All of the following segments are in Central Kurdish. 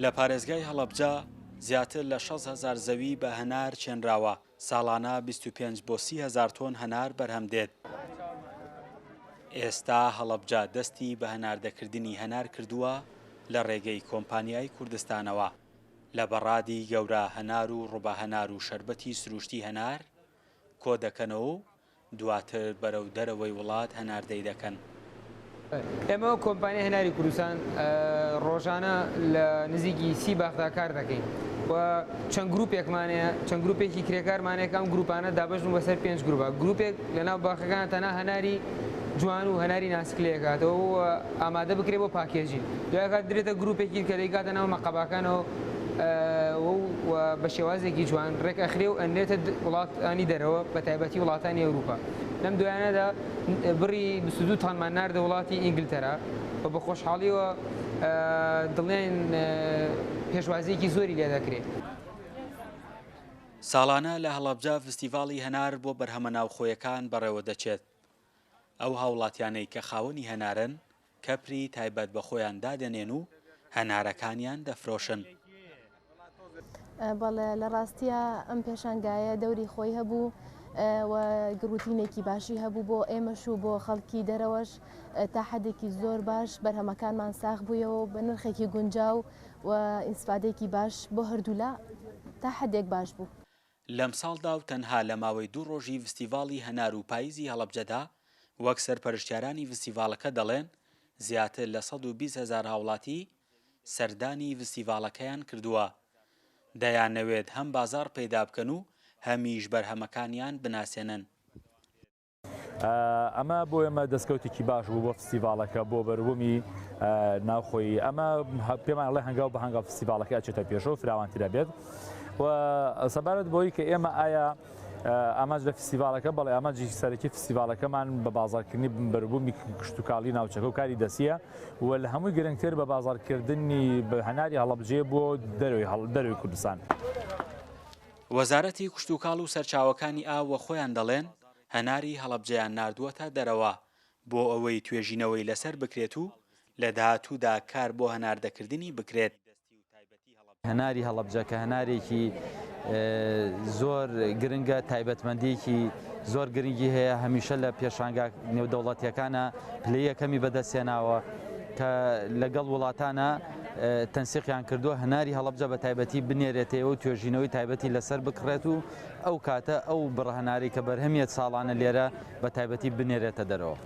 لە پارێزگای هەڵەبجە زیاتر لە 6,000 زەوی بە هەنار چێنراوە. ساڵانە 25 بۆ 30,000 تۆن هەنار بەرهەمدێت. ئێستا هەڵەبجە دەستی بە هەناردەکردنی هەنار کردووە لە ڕێگەی کۆمپانیای کوردستانەوە. لە بەڕادی گەورە هەنار و ڕوبەهەنار و شەربەتی سروشتی هەنار کۆ دەکەنەوە و دواتر بەرەو دەرەوەی وڵات هەناردەی دەکەن. ئێمە کۆمپانیای هەناری کوردستان ڕۆژانە لە نزیکی 30 باخدا کار دەکەین و چەند گروپێکمانەیە چەند گروپێکی کرێکارمانەیە ئەم گروپانە دابەشن بەسەر 5 گروپە. گروپێک لەناو باخەکان تەنها هەناری جوان و هەناری ناسکلەکاتەوە و ئامادە بکرێت بۆ پاکێژی. دوای کات درێتە گروپێکی کە دەیکاتە ناو مەقەباکانەوە بە شێوازێکی جوان ڕێکەخرێ و ئەنرێتە وڵاتانی دەرەوە بە تایبەتی وڵاتانی ئەوروپا. لەم دوایانەدا بڕی 22 تانمان ناردە وڵاتی ئینگلتەرا و بە خۆشحاڵیەوە دڵێن پێشوازیەکی زۆری لێ دەکرێت. ساڵانە لە هەڵەبجە فستیڤاڵی هەنار بۆ بەرهەمە ناوخۆیەکان بەڕێوە دەچێت. ئەو هاوڵاتیانەی کە خاوەنی هەنارن کەپری تایبەت بە خۆیان دادەنێن و هەنارەکانیان دەفرۆشن. بەڵێ لە ڕاستیە ئەم پێشانگایە دەوری خۆی هەبوو و گروتینێکی باشی هەبوو بۆ ئێمەش و بۆ خەڵکی دەرەوەش تا حدێکی زۆر باش بەرهەمەکانمان ساغ بوویەوە بە نرخێکی گونجاو و ئینسپادێکی باش بۆ هەردوولا تا حدێک باش بوو. لەم ساڵدا و تەنها لە ماوەی 2 ڕۆژی فستیڤاڵی هەنار و پاییزی هەڵەبجەدا وەک سەرپەرشتیارانی فستیڤاڵەکە دەڵێن زیاتر لە 120,000 هاوڵاتی سەردانی فستیڤاڵەکەیان کردووە. دەیانەوێت هەم بازار پەیدا بکەن و هەمیش بەرهەمەکانیان بناسێنن. ئەمە بۆ ئێمە دەستکەوتێکی باش بوو بۆ فستیڤاڵەکە بۆ بەرهەمی ناوخۆیی. ئەمە پێمان ئەڵێ هەنگاو بە هەنگاو فستیڤاڵەکە ئەچێتە پێشەوە فراوانترە بێت و سەبارەت بۆی کە ئێمە ئایا ئاماژ لە فستیڤاڵەکە بەڵێ ئاماژی سەرەکی فستیڤاڵەکەمان بە بازارکردنی بەربوومی کشتتوکاڵی ناوچەکە و کاری دەسیە و لە هەمووی گرنگتر بە بازارکردنی بە هەناری هەڵەبجێ بۆ دەروی کوردستان. وەزارەتی کشتتوکاڵ و سەرچاوەکانی ئاوە خۆیان دەڵێن هەناری هەڵەبجەیان ناردووەتە دەرەوە بۆ ئەوەی توێژینەوەی لەسەر بکرێت و لە داهاتوودا کار بۆ هەناردەکردنی بکرێت. هەناری هەڵەبجە کە هەنارێکی زۆر گرنگە تایبەتمەندیەکی زۆر گرنگی هەیە هەمیشە لە پێشانگا نێودەوڵەتیەکانە پلەی یەکەمی بەدەستێناوە کە لەگەڵ وڵاتانە تەنسیقیان کردووە هەناری هەڵەبجە بە تایبەتی بنێرێتەوە و توێژینەوەی تایبەتی لەسەر بکڕێت و ئەو کاتە ئەو بڕهەناری کە بەرهەمیەت ساڵانە لێرە بە تایبەتی بنێرێتە دەرەوە.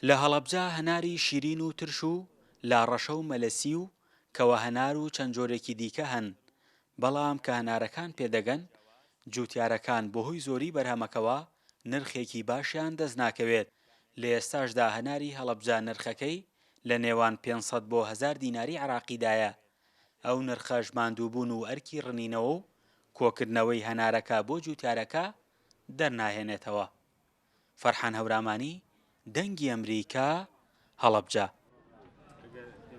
لە هەڵەبجە هەناری شیرین و ترش و لاڕەشە و مەلەسی و کەوە هەنار و چەند جۆرێکی دیکە هەن. بەڵام کە هەنارەکان پێدەگەن جوتیارەکان بەهۆی زۆری بەرهەمەکەوە نرخێکی باشیان دەست ناکەوێت. لە ئێستاشدا هەناری هەڵەبجە نرخەکەی لە نێوان 500 بۆ 1000 دیناری عراقیدایە. ئەو نرخەش ماندووبوون و ئەرکی ڕنینەوە و کۆکردنەوەی هەنارەکە بۆ جوتیارەکە دەرناهێنێتەوە. فەرحان هەورامانی، دەنگی ئەمریکا، هەڵەبجە.